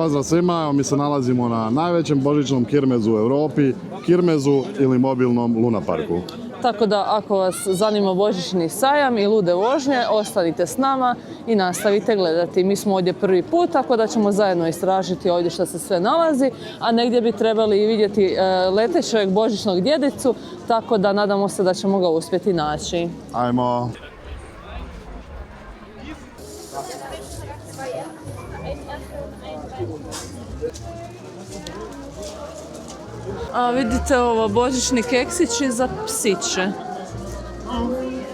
Pozdrav svima, evo mi se nalazimo na najvećem božićnom kirmezu u Europi, kirmezu ili mobilnom lunaparku. Tako da ako vas zanima božićni sajam i lude vožnje, ostanite s nama i nastavite gledati. Mi smo ovdje prvi put, tako da ćemo zajedno istražiti ovdje što se sve nalazi, a negdje bi trebali i vidjeti letećeg božićnog djedicu, tako da nadamo se da ćemo ga uspjeti naći. Ajmo! A vidite ovo, božićni keksići za psiće.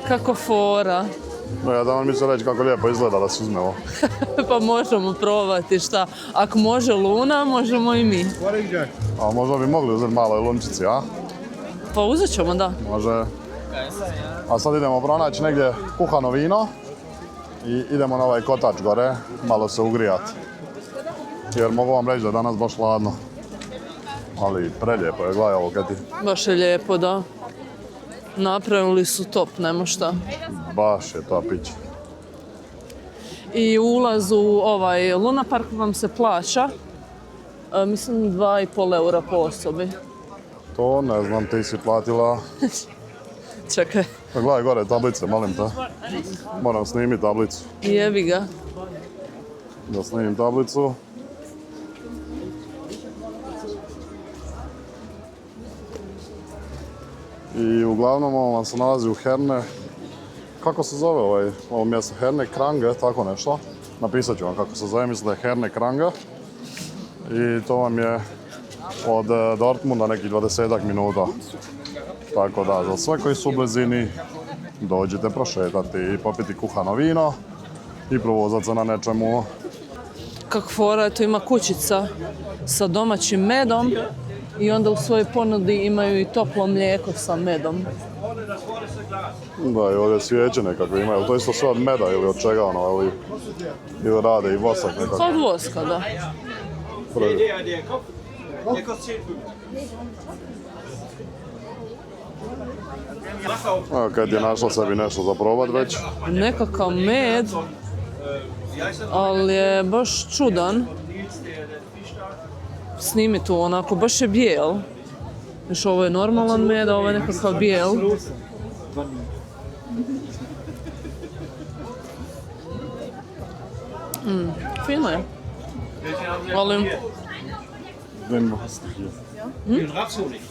Kako fora. No, ja da mi se reći kako lijepo izgleda da se uzme ovo. Pa možemo probati šta. Ako može Luna, možemo i mi. A možda bi mogli uzeti malo lunčici, a? Pa uzet ćemo, da. Može. A sad idemo pronaći negdje kuhano vino i idemo na ovaj kotač gore, malo se ugrijati. Jer mogu vam reći da je danas baš hladno. Ali prelijepo je, gledaj ovo Keti. Baš je lijepo, da. Napravili su top, nema šta. Baš je to pić. I ulaz u ovaj Luna Park vam se plaća, mislim 2,5 eura po osobi. To ne znam, ti si platila. Čekaj, Gledaj gore tablice, molim te. Moram snimiti tablicu. jebi ga. Da snimim tablicu. I uglavnom ovo vam se nalazi u Herne. Kako se zove ovo mjesto? Herne Krange, tako nešto. Napisat ću vam kako se zove, mislim da je Herne Krange. I to vam je od Dortmunda nekih 20 minuta. Tako da, za sve koji su u blizini, dođite prošetati i popiti kuhano vino i provozati se na nečemu. Kak fora, tu ima kućica sa domaćim medom i onda u svojoj ponudi imaju i toplo mlijeko sa medom. Da, i ovdje svijeće nekakve imaju, to isto sve od meda ili od čega ono, ili rade i vosak nekako. Od voska, da. Evo kad je našla sebi nešto za probat već. Nekakav med, ali je baš čudan. Snimi tu onako, baš je bijel. Još ovo je normalan med, a ovo je nekakav bijel. Fino je. Ali...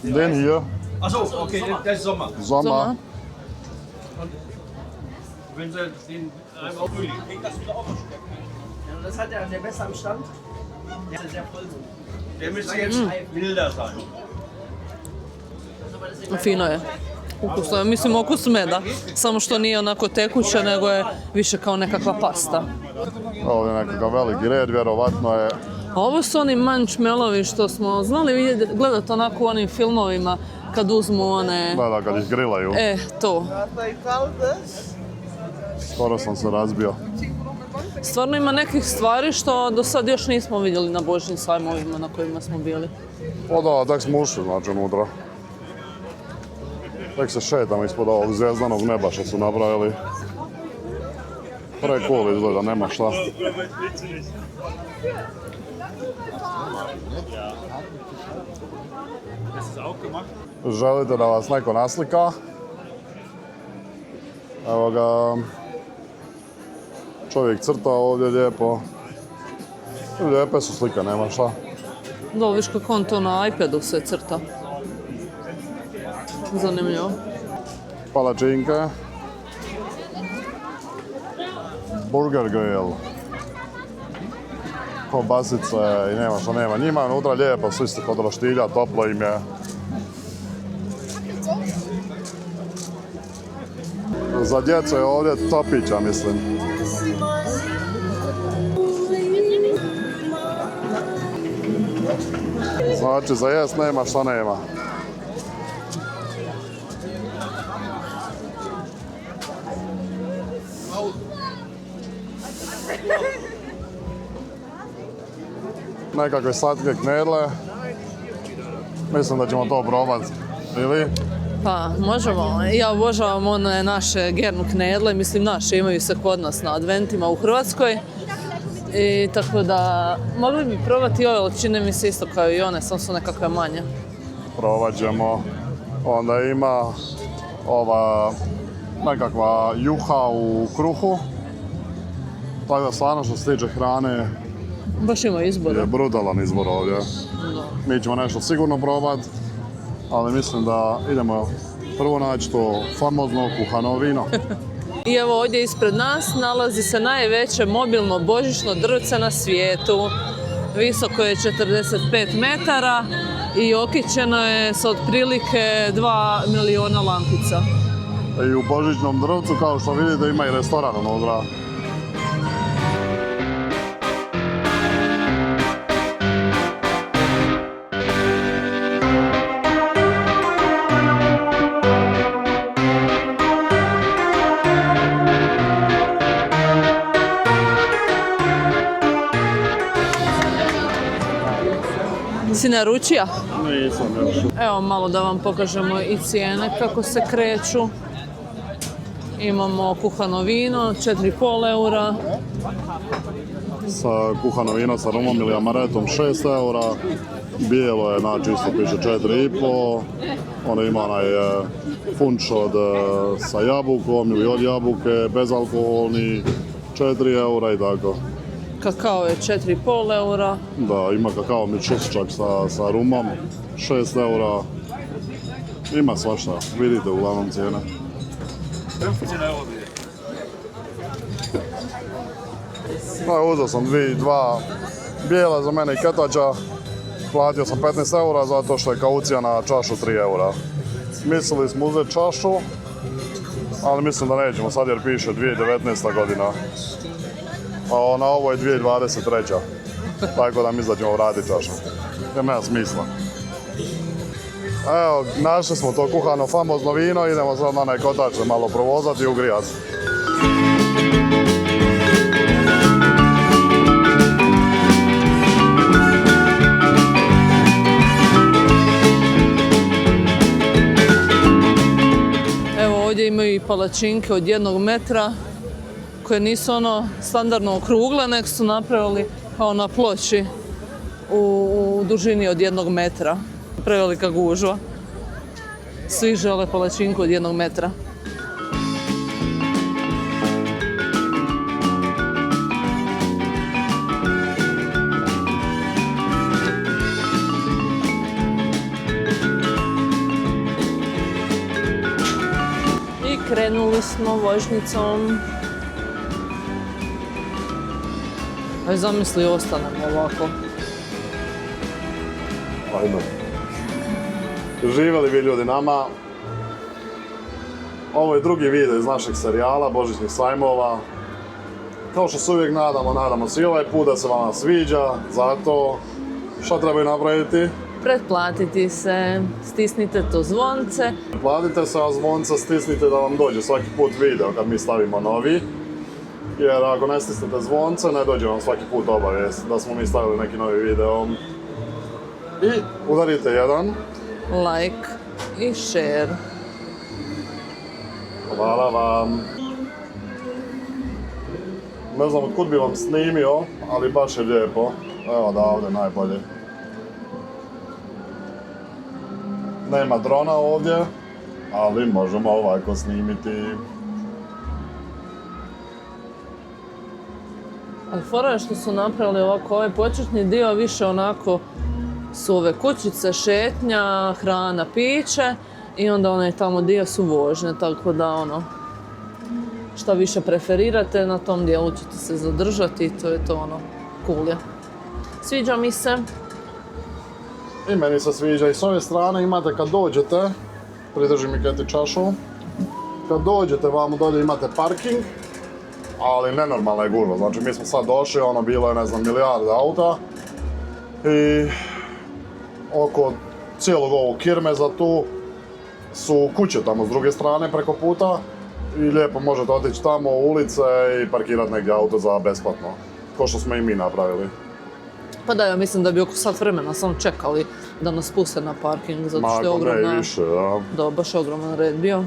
Den hier. Achso, okay, das ist Sommer. Sommer. Wenn Sie den einmal auf Frühling, kriegt das wieder auf. Ja, das hat der besser am Stand. Der ist sehr voll so. Der müsste jetzt wilder sein. Fino je. Ukusno je, mislim okus meda, samo što nije onako tekuće, nego je više kao nekakva pasta. Ovdje je nekakav veliki red, vjerovatno je. A ovo su oni mančmelovi što smo znali gledati onako u onim filmovima kad uzmu one... Da, kad ih grilaju. To. Skoro sam se razbio. Stvarno ima nekih stvari što do sad još nismo vidjeli na božićnim sajmovima na kojima smo bili. O da, tak smo ušli, znači, unutra. Tek se šetamo ispod ovog zvjezdanog neba što su napravili. Cool izgleda, nema šta. Želite da vas neko naslika? Evo ga. Čovjek crta ovdje lijepo. Lijepe su slike, nema šta. Da, viš kako on to na iPadu sve crta. Zanimljivo. Palačinke. Burger grill. Kobasice i nema što nema. Njima je unutra lijepo, svi ste kod roštilja, toplo im je. Za djecu je ovdje topića, mislim. Znači, za jest nema šta nema. Nekakve slatke knedle. Mislim da ćemo to probati. Ili? Pa, možemo. Ja obožavam one naše gernu knedle, mislim naše, imaju se kod nas na adventima u Hrvatskoj. I tako da mogli bi probati ove, ali čine mi se isto kao i one, samo su nekakve manje. Probat ćemo. Onda ima ova nekakva juha u kruhu. Tako da stvarno što se tiče hrane Baš ima izbora. je brutalan izbor ovdje. Da. Mi ćemo nešto sigurno probat, ali mislim da idemo prvo naći to famozno kuhano vino. I evo ovdje ispred nas nalazi se najveće mobilno božićno drvce na svijetu. Visoko je 45 metara i okićeno je sa otprilike 2 miliona lampica. I u božićnom drvcu, kao što vidite, ima i restoran unutra. Si naručija? Nisam još. Evo malo da vam pokažemo i cijene kako se kreću. Imamo kuhano vino, 4,5 eura. Sa kuhano vino sa rumom ili amaretom 6 eura. Bijelo je, znači isto piše 4,5. Onda ima onaj punč sa jabukom ili od jabuke, bezalkoholni, 4 eura i tako. Kakao je 4,5 eura. Da, ima kakao mičus čak sa rumom, 6 eura. Ima svašta, vidite uglavnom cijene. 15 Euro bitte. Pa uzeo sam dva bijela za mene i ketača. Platio sam 15 eura zato što je kaucija na čašu 3 eura. Mislili smo uzeti čašu, ali mislim da nećemo sad jer piše 2019. godina. A na ovo je 2023. Tako da mislim da ćemo vratiti čašu. Jer nema smisla. Evo, našli smo to kuhano famozno vino, idemo sad na onaj kotač malo provozati i ugrijati. Evo ovdje imaju i palačinke od 1 metra koje nisu ono standardno okrugle, nego su napravili kao na ploči u dužini od 1 metra. Prevelika gužva. Svi žele palačinku od 1 metra. I krenuli smo vožnicom. Aj zamisli, ostanemo ovako. Ajme. Živjeli vi ljudi nama. Ovo je drugi video iz našeg serijala Božićnih sajmova. Kao što se uvijek nadamo se i ovaj put da se vama sviđa. Zato šta trebaju napraviti? Pretplatiti se, stisnite to zvonce. Platite se, a zvonca stisnite da vam dođe svaki put video kad mi stavimo novi. Jer ako ne stisnete zvonce, ne dođe vam svaki put obavijest da smo mi stavili neki novi video. I udarite jedan Like i share. Hvala vam. Ne znam otkud bi vam snimio, ali baš je lijepo. Evo da, ovdje najbolje. Nema drona ovdje, ali možemo ovako snimiti. Ali fora je što su napravili ovako ovaj početni dio više onako su ove kućice, šetnja, hrana, piće i onda onaj tamo dio su vožnje, tako da ono šta više preferirate na tom dijelu ćete se zadržati i to je to ono cool je. Sviđa mi se. I meni se sviđa i s ove strane imate kad dođete, pridrži mi Keti čašu, kad dođete vamo dolje imate parking, ali nenormalna je gužva, znači mi smo sad došli, ono bilo je ne znam milijarde auta i oko cijelog ovog kirmeza tu su kuće tamo s druge strane preko puta i lijepo možete otići tamo u ulice i parkirati negdje auto za besplatno, ko što smo i mi napravili. Pa da, ja mislim da bi oko sat vremena samo čekali da nas puste na parking, zato što je ogromna... Ne i više, da. Da, baš je ogroman red bio.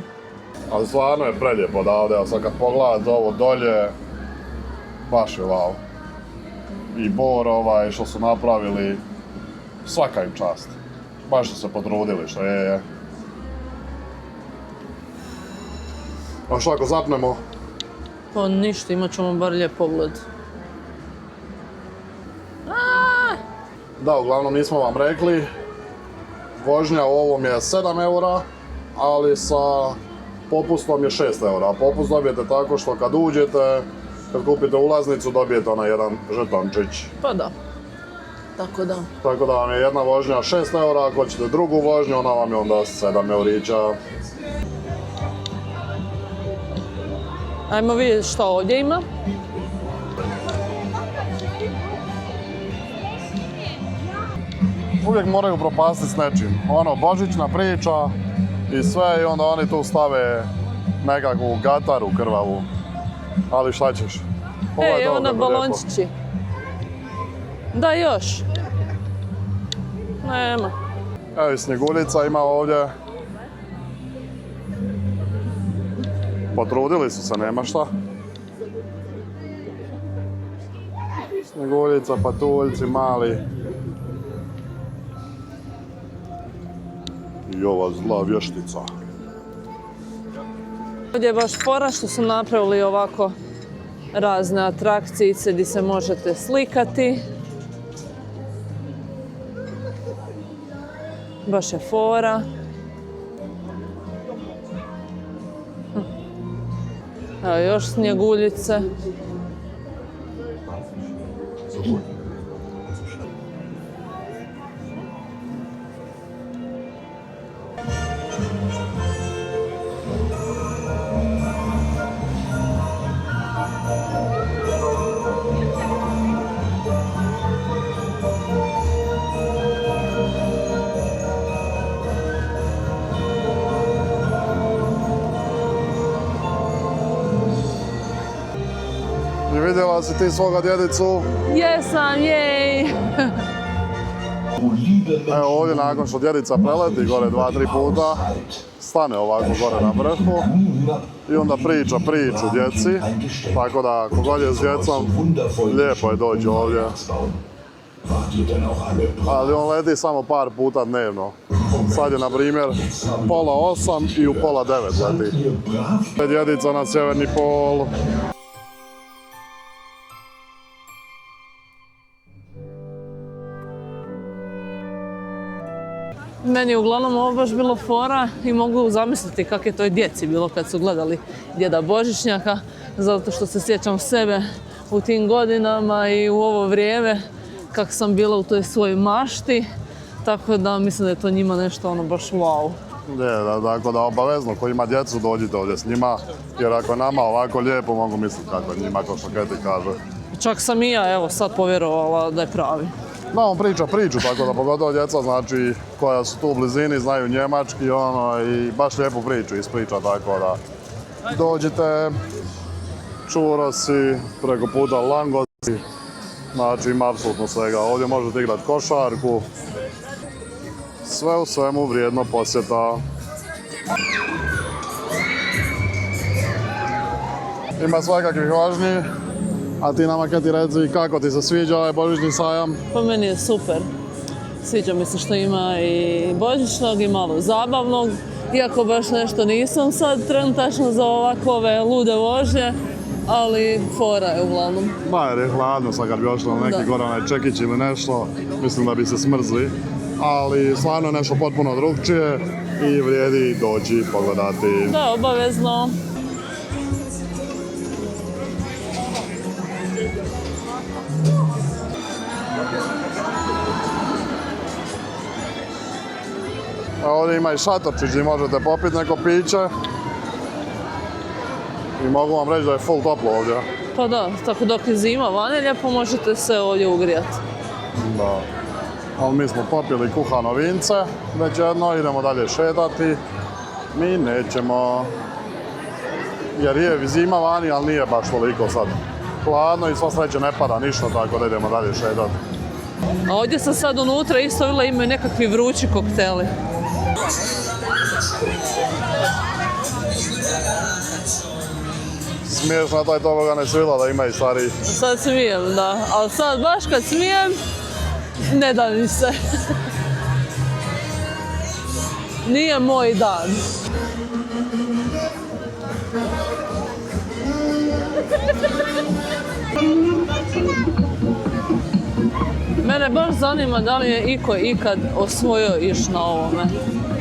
Ali stvarno je prelijepo odavde, a sad kad pogledate ovo dolje, baš je wow. i Bor što su napravili, svaka im čast. Baš su se potrudili što je. A što ako zapnemo? Pa ništa, imat ćemo bar lijep pogled. Da, uglavnom nismo vam rekli. Vožnja u ovom je 7 eura, ali sa popustom je 6 eura. Popust dobijete tako što kad uđete, kad kupite ulaznicu, dobijete onaj jedan žetončić. Pa da. Tako da. Tako da vam je jedna vožnja 6 eura, ako ćete drugu vožnju, ona vam je onda 7 eurića. Ajmo vidjeti što ovdje ima. Uvijek moraju propastiti s nečim. Božićna priča i sve i onda oni tu stave nekakvu gataru krvavu. Ali šta ćeš? Evo na balončići. Da, još. Nema. Evo i Snjeguljica ima ovdje. Potrudili su se, nema šta. Snjeguljica, patuljci, mali. I ova zla vještica. Ovdje je baš fora što su napravili ovako razne atrakcijice gdje se možete slikati. Baš je fora. Evo još Snjeguljice. I vidjela si ti svoga djedicu? Jesam, jej! Evo ovdje nakon što djedica preleti gore 2-3 puta, stane ovako gore na vrhu i onda priča priču djeci, tako da ako god je s djecom, lijepo je doći ovdje. Ali on leti samo par puta dnevno. Sad je na primjer 7:30 i u 8:30 leti. Djedica na sjeverni pol. Meni je uglavnom ovo baš bilo fora i mogu zamisliti kako je toj djeci bilo kad su gledali Djeda Božićnjaka, zato što se sjećam sebe u tim godinama i u ovo vrijeme kako sam bila u toj svojoj mašti, tako da mislim da je to njima nešto baš wow. Tako da obavezno ko ima djecu dođite ovdje s njima, jer ako je nama ovako lijepo mogu misliti kako je njima, kao što Keti kaže. Čak sam i ja evo sad povjerovala da je pravi. Da, on priča priču, tako da pogotovo djeca, znači, koja su tu u blizini, znaju njemački, i baš lijepu priču ispriča, tako da dođite, čurosi, preko puta langosi, znači ima apsolutno svega. Ovdje možete igrati košarku, sve u svemu vrijedno posjeta. Ima svakakvih važnijih. A ti nama kad ti reci kako ti se sviđa ovaj božićni sajam? Pa meni je super. Sviđa mi se što ima i božićnog i malo zabavnog. Iako baš nešto nisam sad trenutačno za ovakve lude vožnje, ali fora je uglavnom. Ba, jer je hladno sad kad bi ošlo na neki gore onaj čekić ili nešto, mislim da bi se smrzli. Ali stvarno nešto potpuno drugčije i vrijedi doći pogledati. Da, obavezno. Ovdje ima i šatorčić gdje možete popiti neko piće. I mogu vam reći da je full toplo ovdje. Pa da, tako dok je zima vani, lijepo možete se ovdje ugrijati. Da. Ali mi smo popili kuhano vince, već jedno, idemo dalje šetati. Mi nećemo. Jer je zima vani, ali nije baš toliko sad hladno i sva sreće ne pada ništa, tako da idemo dalje šetati. A ovdje sam sad unutra isto vidjela imaju nekakvi vrući kokteli. Smiješno, taj toga ne svila da ima i stariji. Sad smijem, da. Ali sad baš kad smijem, ne da mi se. Nije moj dan. Mene baš zanima da li je iko ikad osvojio iš na ovome.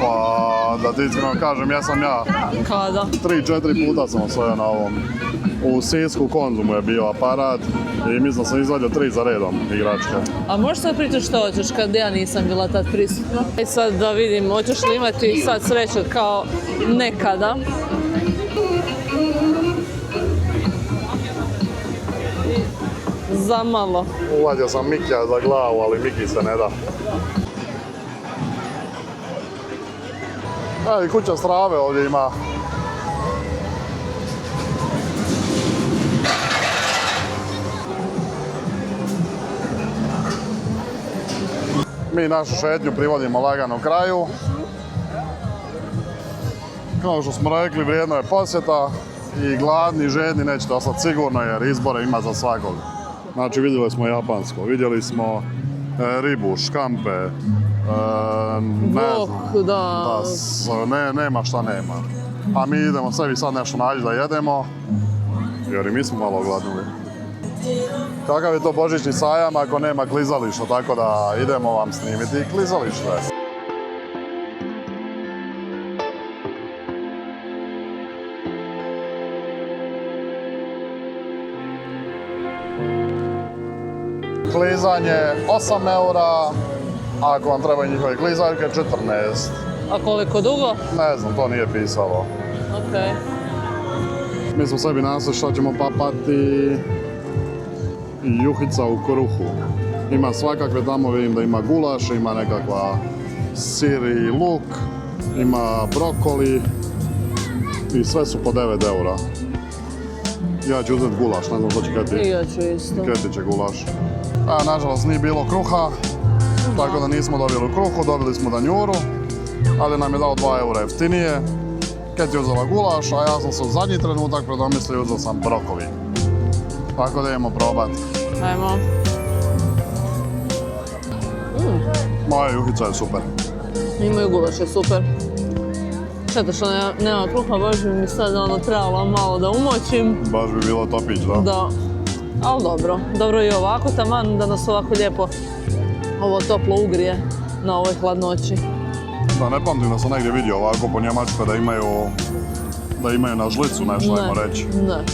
Pa da ti iskreno kažem, jesam ja. Kada? 3-4 puta sam osvojio na ovom. U Sisku Konzumu je bio aparat i mislim da sam izvadio 3 za redom igračke. A možeš sad pričati što hoćeš kad ja nisam bila tad prisutna? I sad da vidim, hoćeš li imati sad sreće kao nekada? Za malo. Uvadio sam Mikija za glavu, ali Miki se ne da. I kuća strave ovdje ima. Mi našu šetnju privodimo lagano kraju. Kao što smo rekli, vrijedno je posjeta i gladni i žedni nećete ostati sigurno jer izbore ima za svakog. Znači vidjeli smo japansko, vidjeli smo ribu, škampe, ne znam, nema šta nema. A mi idemo sebi sad nešto naći da jedemo, jer i mi smo malo gladnuli. Kakav je to božićni sajam ako nema klizališta, tako da idemo vam snimiti klizalište. Klizanje 8 eura, ako vam trebaju njihove klizaljke 14. A koliko dugo? Ne znam, to nije pisalo. Okej. Mi smo sebi nasli šta ćemo papati. Juhica u kruhu. Ima svakakve tamo, vidim da ima gulaš, ima nekakva sir i luk, ima brokoli i sve su po 9 eura. Ja ću uzeti gulaš, ne znam što će Keti. I ja ću isto. Keti će gulaš. A nažalost nije bilo kruha, tako da nismo dobili kruhu, dobili smo danjuru, ali nam je dao 2 eura jeftinije. Keti je uzela gulaš, a ja sam se u zadnji trenutak predomislio i uzeo sam brokoli. Tako da idemo probati. Ajmo. Moja juhica je super. Imaju gulaš, je super. Šteta što nema kruha, baš bi mi sad trebalo malo da umočim. Baš bi bilo topić, da? Da. Ali dobro. Dobro je ovako, taman da nas ovako lijepo ovo toplo ugrije na ovoj hladnoći. Da, ne pamtim da sam negdje vidio ovako po Njemačkoj da imaju na žlicu nešto, ajmo reći. Ne.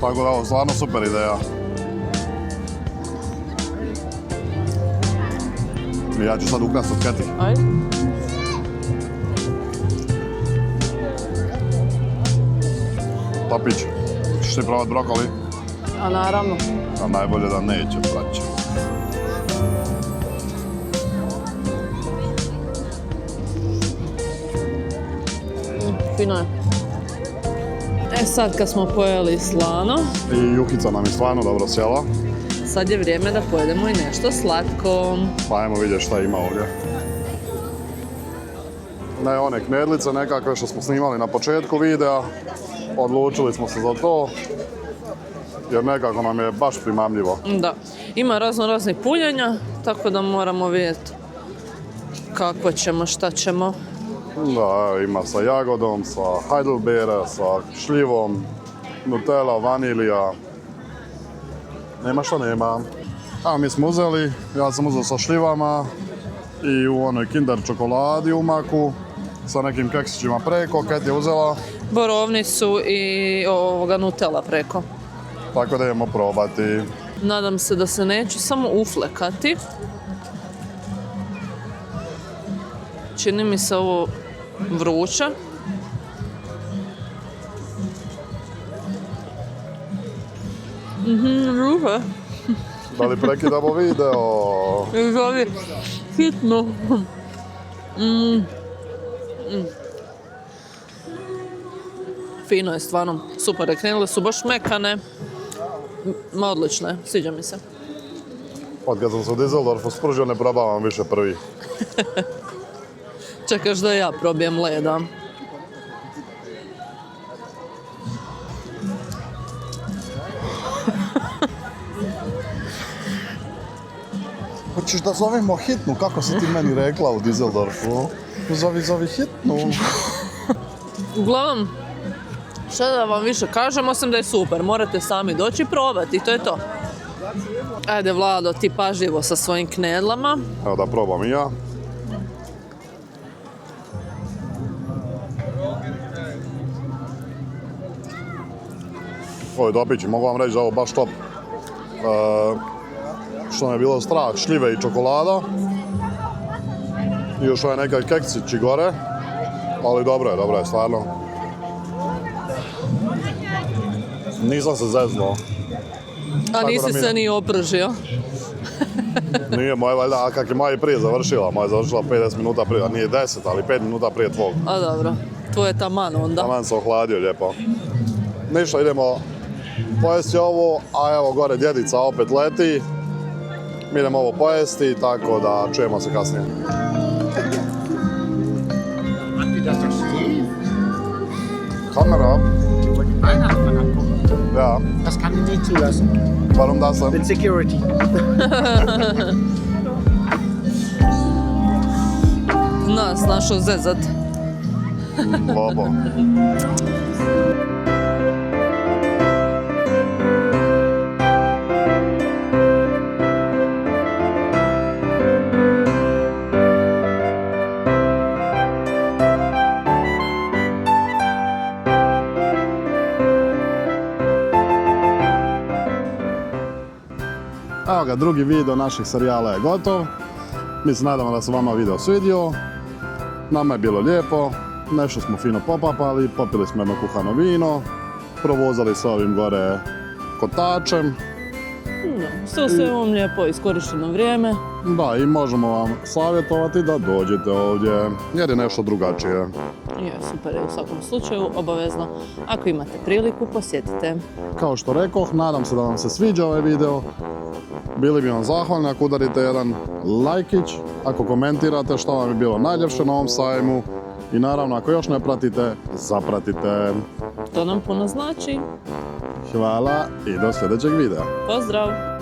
Tako da ovo stvarno super ideja. Ja ću sad ukrasti od Keti. Ajde. Topić, ćeš ti probati brokoli? A naravno. A najbolje da neće, braće. Fino je. E sad kad smo pojeli slano, I juhica nam je stvarno dobro sjela. sad je vrijeme da pojedemo i nešto slatko. Pa ajmo vidjeti šta ima ovdje. Ne, one knedlice nekakve što smo snimali na početku videa. Odlučili smo se za to. Jer nekako nam je baš primamljivo. Da. Ima raznih punjenja, tako da moramo vidjeti kako ćemo, šta ćemo. Da, ima sa jagodom, sa heidelbeere, sa šljivom, nutella, vanilija. Nema što nema. A mi smo uzeli, ja sam uzeo sa šljivama i u onoj Kinder čokoladi u maku sa nekim keksićima preko, Keti je uzela. Borovnicu i ovoga Nutella preko. Tako da idemo probati. Nadam se da se neću samo uflekati. Čini mi se ovo vruće. Vruće. Da li prekidamo video? Izvoli, hitno. Fino je stvarno, super je, krenule su baš mekane. Ma odlično je, sviđa mi se. Od kad sam se u Düsseldorfu spružio, ne probavam više prvi. Čekaš da ja probijem leda. Hoćeš da zovemo hitnu, kako si ti meni rekla u Düsseldorfu? Zovi hitnu. Uglavnom, šta da vam više kažem, osim da je super. Morate sami doći i probati, to je to. Ajde, Vlado, ti pažljivo sa svojim knedlama. Evo da probam i ja. Ovo je dopići, mogu vam reći da je ovo baš top. Što mi je bilo strah, šljive i čokolada. I još ovaj nekaj keksići gore. Ali dobro je, stvarno. Nisam se zeznuo. A nisi da mi- se ni opržio. Nije moje, valjda, a kak je moja i prije završila. Moja je završila 50 minuta prije, a nije 10, ali 5 minuta prije tvog. A dobro, tvoj je taman onda. Taman se ohladio lijepo. Ništa, idemo pojesti ovo, a evo gore djedica opet leti. Mi idemo ovo pojesti, tako da čujemo se kasnije. Habt ihr das doch stehen? Kamera? Die wollten Weihnachtsmann angucken. Ja, Das kann ich nicht zulassen. warum das denn? Mit Security. Nas, našo zezat. Lobo. Evo ga, drugi video naših serijala je gotov. Mi se nadamo da se vama video svidio. Nama je bilo lijepo, nešto smo fino popapali, popili smo jedno kuhano vino, provozali se ovim gore kotačem. Sve vam lijepo iskorišteno vrijeme. Da, i možemo vam savjetovati da dođete ovdje, jer je nešto drugačije. Je, super je u svakom slučaju, obavezno. Ako imate priliku, posjetite. Kao što rekoh, nadam se da vam se sviđa ovaj video. Bili bi vam zahvalni ako udarite jedan lajkić, ako komentirate što vam je bilo najljepše na ovom sajmu i naravno ako još ne pratite, zapratite. To nam puno znači. Hvala i do sljedećeg videa. Pozdrav!